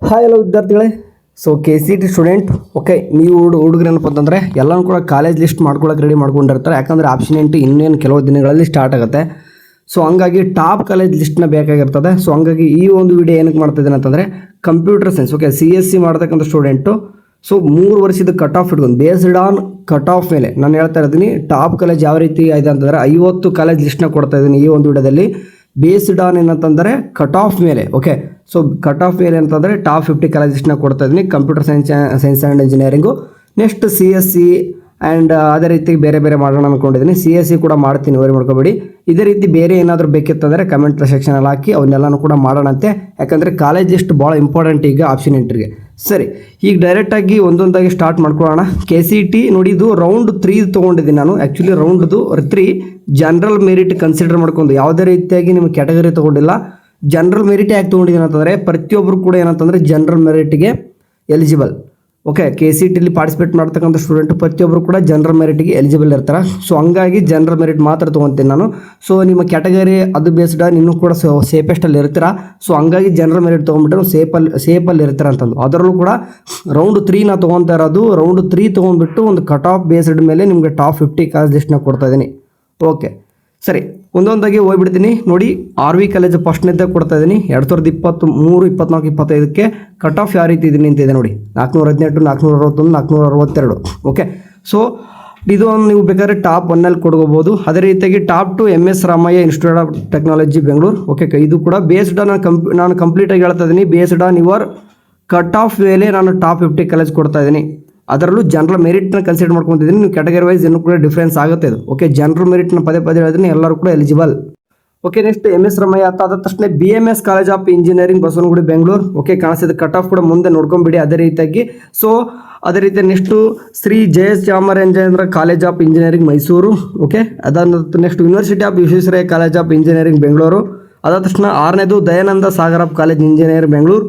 Hi ಎಲ್ಲ ವಿದ್ಯಾರ್ಥಿಗಳೇ. So KCET student okay, ನೀವು ಹುಡುಗರು ಏನಪ್ಪ ಅಂತಂದರೆ ಎಲ್ಲನೂ ಕೂಡ ಕಾಲೇಜ್ ಲಿಸ್ಟ್ ಮಾಡ್ಕೊಳಕ್ಕೆ ರೆಡಿ ಮಾಡ್ಕೊಂಡಿರ್ತಾರೆ. ಯಾಕಂದರೆ ಆಪ್ಷನ್ 8 ಇನ್ನೇನು ಕೆಲವು ದಿನಗಳಲ್ಲಿ ಸ್ಟಾರ್ಟ್ ಆಗುತ್ತೆ. ಸೊ ಹಂಗಾಗಿ ಟಾಪ್ ಕಾಲೇಜ್ ಲಿಸ್ಟ್ನ ಬೇಕಾಗಿರ್ತದೆ. ಸೊ ಹಂಗಾಗಿ ಈ ಒಂದು ವಿಡಿಯೋ ಏನಕ್ಕೆ ಮಾಡ್ತಿದ್ದೇನೆ ಅಂತಂದರೆ ಕಂಪ್ಯೂಟರ್ ಸೈನ್ಸ್ ಓಕೆ CSE ಮಾಡ್ತಕ್ಕಂಥ ಸ್ಟೂಡೆಂಟು. ಸೊ 3 ವರ್ಷದ ಕಟ್ ಆಫ್ ಇಟ್ಕೊಂಡು ಬೇಸ್ಡ್ ಆನ್ ಕಟ್ ಆಫ್ ಮೇಲೆ ನಾನು ಹೇಳ್ತಾ ಇದ್ದೀನಿ. ಟಾಪ್ ಕಾಲೇಜ್ ಯಾವ ರೀತಿ ಇದೆ ಅಂತಂದರೆ 50 ಕಾಲೇಜ್ ಲಿಸ್ಟ್ನ ಕೊಡ್ತಾ ಇದ್ದೀನಿ ಈ ಒಂದು ವಿಡಿಯೋದಲ್ಲಿ. ಬೇಸ್ಡ್ ಆನ್ ಏನಂತಂದರೆ ಕಟ್ ಆಫ್ ಮೇಲೆ ಓಕೆ. ಸೊ ಕಟ್ ಆಫ್ ಮೇಲೆ ಅಂತಂದರೆ ಟಾಪ್ 50 ಕಾಲೇಜ್ ಲಿಸ್ಟ್ನ ಕೊಡ್ತಾ ಇದ್ದೀನಿ computer science and engineering. Next CSE and ಅದೇ ರೀತಿ ಬೇರೆ ಬೇರೆ ಮಾಡೋಣ ಅಂದ್ಕೊಂಡಿದ್ದೀನಿ. CSE ಕೂಡ ಮಾಡ್ತೀನಿ, ವರಿ ಮಾಡ್ಕೋಬೇಡಿ. ಇದೇ ರೀತಿ ಬೇರೆ ಏನಾದರೂ ಬೇಕಿತ್ತಂದರೆ ಕಮೆಂಟ್ ಸೆಕ್ಷನಲ್ಲಿ ಹಾಕಿ ಅವನ್ನೆಲ್ಲನೂ ಕೂಡ ಮಾಡೋಣಂತೆ. ಯಾಕಂದರೆ ಕಾಲೇಜ್ ಲಿಸ್ಟ್ ಭಾಳ ಇಂಪಾರ್ಟೆಂಟ್ ಈಗ ಆಪ್ಷನ್ ಎಂಟ್ರಿಗೆ. ಸರಿ, ಈಗ ಡೈರೆಕ್ಟಾಗಿ ಒಂದೊಂದಾಗಿ ಸ್ಟಾರ್ಟ್ ಮಾಡ್ಕೊಳ್ಳೋಣ. KCET ನೋಡಿ, ಇದು ರೌಂಡ್ 3 ತೊಗೊಂಡಿದ್ದೀನಿ ನಾನು. ಆ್ಯಕ್ಚುಲಿ ರೌಂಡ್ದು 3 ಜನರಲ್ ಮೆರಿಟ್ ಕನ್ಸಿಡರ್ ಮಾಡ್ಕೊಂಡು ಯಾವುದೇ ರೀತಿಯಾಗಿ ನಿಮಗೆ ಕ್ಯಾಟಗರಿ ತೊಗೊಂಡಿಲ್ಲ. ಜನರಲ್ ಮೆರಿಟ್ ಯಾಕೆ ತೊಗೊಂಡಿದ್ದೀನಿ ಅಂತಂದರೆ ಪ್ರತಿಯೊಬ್ಬರು ಕೂಡ ಏನಂತಂದರೆ ಜನರಲ್ ಮೆರಿಟ್ಗೆ ಎಲಿಜಿಬಲ್ ಓಕೆ. KCETಲಿ ಪಾರ್ಟಿಸಿಪೇಟ್ ಮಾಡ್ತಕ್ಕಂಥ ಸ್ಟೂಡೆಂಟ್ ಪ್ರತಿಯೊಬ್ಬರು ಕೂಡ ಜನರಲ್ ಮೆರಿಟ್ಗೆ ಎಲಿಜಿಬಲ್ ಇರ್ತಾರೆ. ಸೊ ಹಂಗಾಗಿ ಜನರಲ್ ಮೆರಿಟ್ ಮಾತ್ರ ತೊಗೊತೀನಿ ನಾನು. ಸೊ ನಿಮ್ಮ ಕ್ಯಾಟಗರಿ ಅದು ಬೇಸ್ಡ್ ಇನ್ನೂ ಕೂಡ ಸೇಫೆಸ್ಟಲ್ಲಿ ಇರ್ತೀರ. ಸೊ ಹಂಗಾಗಿ ಜನರಲ್ ಮೆರಿಟ್ ತೊಗೊಂಡ್ಬಿಟ್ಟು ಸೇಫಲ್ಲಿ ಇರ್ತೀರ ಅಂತಂದು. ಅದರಲ್ಲೂ ಕೂಡ ರೌಂಡ್ 3 ನಾ ತೊಗೊತಾ ಇರೋದು. ರೌಂಡ್ 3 ತೊಗೊಂಡ್ಬಿಟ್ಟು ಒಂದು ಕಟ್ ಆಫ್ ಬೇಸ್ಡ್ ಮೇಲೆ ನಿಮಗೆ ಟಾಪ್ 50 ಕಾಲೇಜ್ ಲಿಸ್ಟ್ನ ಕೊಡ್ತಾ ಇದ್ದೀನಿ ಓಕೆ. ಸರಿ, ಒಂದೊಂದಾಗಿ ಹೋಗ್ಬಿಡ್ತೀನಿ ನೋಡಿ. RV ಕಾಲೇಜ್ ಫಸ್ಟ್ನೇದ್ದೇ ಕೊಡ್ತಾ ಇದ್ದೀನಿ. 2023, 24, 25ಕ್ಕೆ ಕಟ್ ಆಫ್ ಯಾವ ರೀತಿ ಇದೀನಿ ನಿಂತಿದೆ ನೋಡಿ. 418, 461, 462 ಓಕೆ. ಸೊ ಇದು ನೀವು ಬೇಕಾದ್ರೆ ಟಾಪ್ 1ನಲ್ಲಿ ಕೊಡ್ಕೋಬೋದು. ಅದೇ ರೀತಿಯಾಗಿ top 2 MS Ramaiah institute of technology Bengaluru okay. ಇದು ಕೂಡ ಬೇಸ್ಡ್ ಆನ್ ನಾನು ಕಂಪ್ಲೀಟಾಗಿ ಹೇಳ್ತಾ ಇದ್ದೀನಿ. Based on your cut off ಮೇಲೆ ನಾನು ಟಾಪ್ 50 ಕಾಲೇಜ್ ಕೊಡ್ತಾ ಇದ್ದೀನಿ. ಅದರಲ್ಲೂ ಜನರಲ್ ಮೆರಿಟ್ನ ಕನ್ಸಿಡರ್ ಮಾಡ್ಕೊತಿದ್ದೀನಿ. ನೀವು ಕ್ಯಾಟಗರಿ ವೈಸ್ ಇನ್ನೂ ಕೂಡ ಡಿಫ್ರೆನ್ಸ್ ಆಗುತ್ತೆ ಇದು ಓಕೆ. ಜನರಲ್ ಮೆರಿಟ್ನ ಪದೇ ಹೇಳಿದ್ರೆ ಎಲ್ಲರೂ ಕೂಡ eligible okay. Next MS Ramaiah ಆದ ತಕ್ಷಣ BMS college of engineering Basavanagudi Bengaluru okay. ಕಾಣಿಸಿದ ಕಟ್ ಆಫ್ ಕೂಡ ಮುಂದೆ ನೋಡ್ಕೊಂಬಿಡಿ ಅದೇ ರೀತಿಯಾಗಿ. ಸೊ ಅದೇ ರೀತಿ next Shri Jayachamarajendra college of engineering Mysuru okay. ಅದಾದ next university of Visvesvaraya college of engineering Bengaluru. ಅದಾದ ತಕ್ಷಣ 6ನೇದು Dayananda Sagar of college engineering Bengaluru.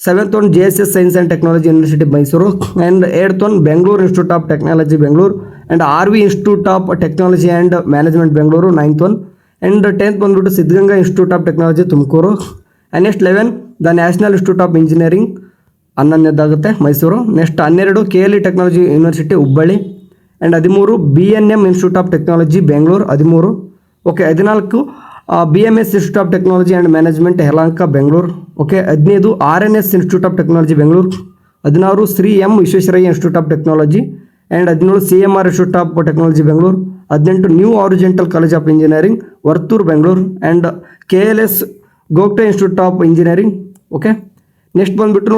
7th one JSS science and technology university Mysuru. And 8th one Bengaluru institute of technology Bengaluru. And RV institute of technology and management Bengaluru 9th one. And 10th ಬಂದುಬಿಟ್ಟು Siddaganga institute of technology Tumakuru. And next 11 the national institute of engineering 11ನೇದಾಗುತ್ತೆ Mysuru. Next 12 KLE technology university Hubballi. And 13 BNM institute of technology Bengaluru 13 okay. 14 BMS institute of technology and management Yelahanka Bengaluru okay. 15 RNS institute of technology Bengaluru. 16 Shri M Visvesvaraya institute of technology. And 17 CMR institute of technology Bengaluru. 18 new horizontal college of engineering Varthur Bengaluru. And KLS Gogte institute of engineering okay. Next ಬಂದುಬಿಟ್ಟು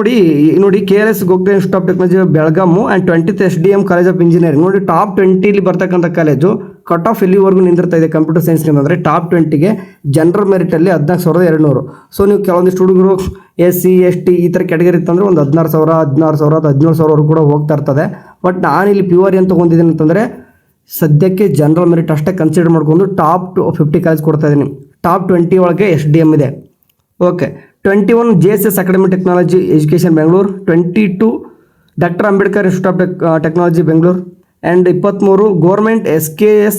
ನೋಡಿ KLS Gogte institute of technology Belgaum. And 20th SDM college of engineering ನೋಡಿ. Top 20ಲಿ ಬರ್ತಕ್ಕಂಥ college cut off ಎಲ್ಲಿವರೆಗೂ ನಿಂದಿರ್ತಾ ಇದೆ computer ಸೈನ್ಸ್ಗೆ ಅಂದರೆ top 20ಗೆ general ಮೆರಿಟಲ್ಲಿ 14,200. So ನೀವು ಕೆಲವೊಂದಿಷ್ಟು ಹುಡುಗರು SC ST ಈ ಥರ ಕ್ಯಾಟಗರಿ ಇತ್ತಂದರೆ ಒಂದು 16,000, 16,000, 17,000 ಕೂಡ ಹೋಗ್ತಾ ಇರ್ತದೆ. ಬಟ್ ನಾನಿಲ್ಲಿ ಪ್ಯೂರ್ ಏನು ತೊಗೊಂಡಿದ್ದೀನಿ ಅಂತಂದರೆ ಸದ್ಯಕ್ಕೆ ಜನರಲ್ ಮೆರಿಟ್ ಅಷ್ಟೇ ಕನ್ಸಿಡರ್ ಮಾಡ್ಕೊಂಡು ಟಾಪ್ 50 ಕಾಲೇಜ್ ಕೊಡ್ತಾ ಇದ್ದೀನಿ. ಟಾಪ್ 20 ಒಳಗೆ SDM ಇದೆ okay. 21 JSS academy technology education Bengaluru. 22 doctor Ambedkar institute of technology Bengaluru. And 23 government SKS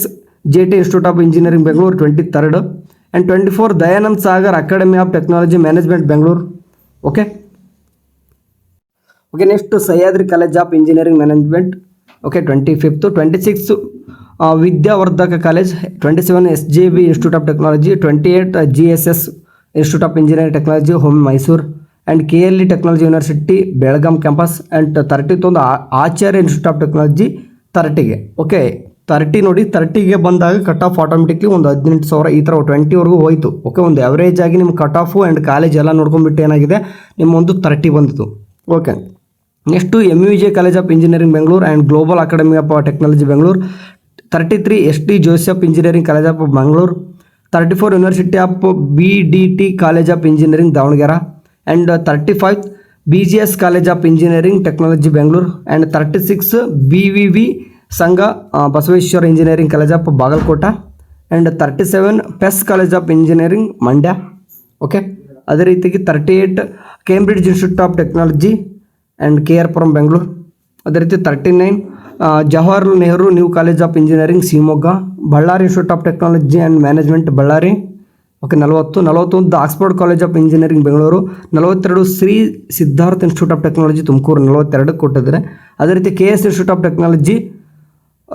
JT institute of engineering Bengaluru 23rd. And 24 Dayanand Sagar academy of technology management Bengaluru okay. Next Sahyadri college of engineering management okay 25th. 26 Vidyavardhaka college. 27 SJB institute of technology. 28 GSS institute of engineering technology home Mysuru. And KLE technology university Belgaum campus. And 30th Acharya institute of technology 30ಗೆ okay. 30 ನೋಡಿ, 30ಗೆ ಬಂದಾಗ cut off automatically ಒಂದು 18,000 ಈ ಥರ 20ವರೆಗೂ ಹೋಯಿತು okay. ಒಂದು average ಆಗಿ ನಿಮ್ಮ ಕಟ್ ಆಫು ಆ್ಯಂಡ್ ಕಾಲೇಜ್ ಎಲ್ಲ ನೋಡ್ಕೊಂಡ್ಬಿಟ್ಟು ಏನಾಗಿದೆ ನಿಮ್ಮೊಂದು 30 ಬಂದಿತ್ತು okay. Next MUJ college of engineering Bengaluru and global academy of technology Bengaluru. 33 ST Joseph engineering college of Bengaluru. 34 university of BDT college of engineering Davanagere. And 35 BGS college of engineering technology Bengaluru. And 36 BVV Sangha Basaveshwara engineering college of Bagalkote. And 37 PES college of engineering Mandya okay. ಅದೇ ರೀತಿಯಾಗಿ 38 Cambridge institute of technology and KR Puram Bengaluru. ಅದೇ ರೀತಿ 39 Jawaharlal Nehru new college of engineering Shivamogga. Ballari institute of technology and management Ballari. Okay 41 Oxford college of engineering Bengaluru, 42 Shri Siddhartha institute of technology Tumakuru 42 ಕೊಟ್ಟಿದ್ದಾರೆ. ಅದೇ ರೀತಿ KS institute of technology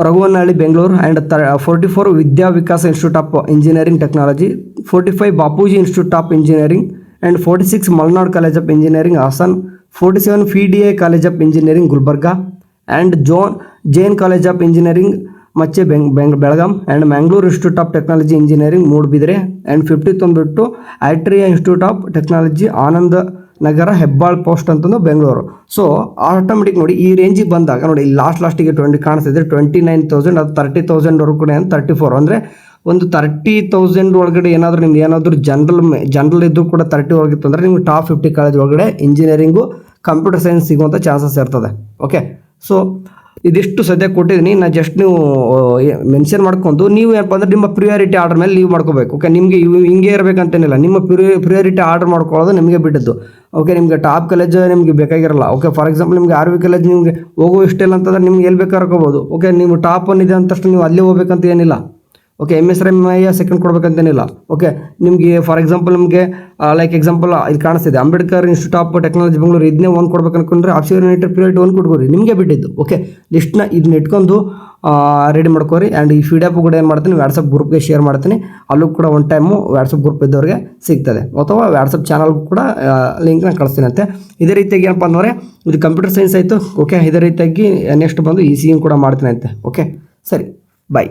Raghuvanahalli Bengaluru and 44 Vidya Vikasa institute of engineering technology, 45 Bapuji institute of engineering and 46 Malnad college of engineering Hassan, 47 PDI college of engineering Gulbarga and Jain college of engineering ಮಚ್ಚೆ Belgaum and Mangalore institute of technology engineering Moodbidri and 51 ಬಿಟ್ಟು Atria institute of technology Anand Nagar Hebbal post ಅಂತಂದು Bengaluru. So automatic ನೋಡಿ ಈ ರೇಂಜಿಗೆ ಬಂದಾಗ ನೋಡಿ ಇಲ್ಲಿ ಲಾಸ್ಟಿಗೆ 20 ಕಾಣಿಸ್ತಿದೆ, 29,000 ಅದು 30,000ವರೆಗೂ ಕೂಡ 34 ಅಂದರೆ ಒಂದು 30,000 ಒಳಗಡೆ ಏನಾದರೂ ಜನರಲ್ ಇದ್ದು ಕೂಡ 30 ಒಳಗಿತ್ತು ಅಂದರೆ ನಿಮ್ಗೆ ಟಾಪ್ 50 ಕಾಲೇಜ್ ಒಳಗಡೆ ಇಂಜಿನಿಯರಿಂಗು ಕಂಪ್ಯೂಟರ್ ಸೈನ್ಸ್ ಸಿಗುವಂಥ ಚಾನ್ಸಸ್ ಇರ್ತದೆ. ಓಕೆ, ಸೊ ಇದಿಷ್ಟು ಸದ್ಯ ಕೊಟ್ಟಿದ್ದೀನಿ. ನಾನು ಜಸ್ಟ್ ನೀವು ಮೆನ್ಷನ್ ಮಾಡ್ಕೊಂಡು ನೀವು ಏನಪ್ಪ ಅಂದರೆ ನಿಮ್ಮ ಪ್ರಿಯಾರಿಟಿ ಆರ್ಡರ್ ಮೇಲೆ ನೀವು ಮಾಡ್ಕೋಬೇಕು. ಓಕೆ, ನಿಮಗೆ ಹಿಂಗೆ ಇರಬೇಕಂತೇನಿಲ್ಲ, ನಿಮ್ಮ ಪ್ರಿಯಾರಿಟಿ ಆರ್ಡರ್ ಮಾಡ್ಕೊಳ್ಳೋದು ನಿಮಗೆ ಬಿಟ್ಟಿದ್ದು. ಓಕೆ, ನಿಮಗೆ ಟಾಪ್ ಕಾಲೇಜ್ ನಿಮಗೆ ಬೇಕಾಗಿರಲ್ಲ. ಓಕೆ, ಫಾರ್ ಎಕ್ಸಾಂಪಲ್ ನಿಮಗೆ RV ಕಾಲೇಜ್ ನಿಮಗೆ ಹೋಗೋ ಇಷ್ಟಿಲ್ಲ ಅಂತಂದ್ರೆ ನಿಮ್ಗೆ ಎಲ್ಲಿ ಬೇಕಾದ್ರೆ ಹೋಗ್ಬೋದು. ಓಕೆ, ನೀವು ಟಾಪ್ ಒನ್ ಇದೆ ಅಂತ ತಕ್ಷಣ ನೀವು ಅಲ್ಲೇ ಹೋಗ್ಬೇಕಂತ ಏನಿಲ್ಲ. ಓಕೆ, MSRMI ಸೆಕೆಂಡ್ ಕೊಡ್ಬೇಕಂತೇನಿಲ್ಲ. ಓಕೆ, ನಿಮಗೆ ಫಾರ್ ಎಕ್ಸಾಂಪಲ್ ನಿಮಗೆ ಲೈಕ್ ಎಕ್ಸಾಂಪಲ್ ಇಲ್ಲಿ ಕಾಣಿಸ್ತಿದೆ Ambedkar institute of technology Bengaluru, ಇದನ್ನೇ 1 ಕೊಡ್ಬೇಕು ಅನ್ಕೊಂಡ್ರೆ ಆಪ್ಷನ್ ಪ್ರಿಯಾರಿಟಿ 1 ಕೊಟ್ಕೋರಿ, ನಿಮಗೆ ಬಿಟ್ಟಿದ್ದು. ಓಕೆ, ಲಿಸ್ಟ್ನ ಇದನ್ನ ಇಟ್ಕೊಂಡು ರೆಡಿ ಮಾಡ್ಕೋರಿ. ಆ್ಯಂಡ್ ಈ PDF ಕೂಡ ಏನು ಮಾಡ್ತೀನಿ ವಾಟ್ಸಪ್ ಗ್ರೂಪ್ಗೆ ಶೇರ್ ಮಾಡ್ತೀನಿ. ಅಲ್ಲೂ ಕೂಡ ಒನ್ ಟೈಮು ವಾಟ್ಸಪ್ ಗ್ರೂಪ್ ಇದ್ದವ್ರಿಗೆ ಸಿಗ್ತದೆ, ಅಥವಾ ವಾಟ್ಸಪ್ ಚಾನಲ್ಗೂ ಕೂಡ ಲಿಂಕ್ನ ಕಳಿಸ್ತೀನಿ ಅಂತೆ. ಇದೇ ರೀತಿಯಾಗಿ ಏನಪ್ಪ ಅಂದರೆ ಇದು ಕಂಪ್ಯೂಟರ್ ಸೈನ್ಸ್ ಆಯಿತು. ಓಕೆ, ಇದೇ ರೀತಿಯಾಗಿ ನೆಕ್ಸ್ಟ್ ಬಂದು ECE ಕೂಡ ಮಾಡ್ತೀನಿ ಅಂತೆ. ಓಕೆ, ಸರಿ, ಬಾಯ್.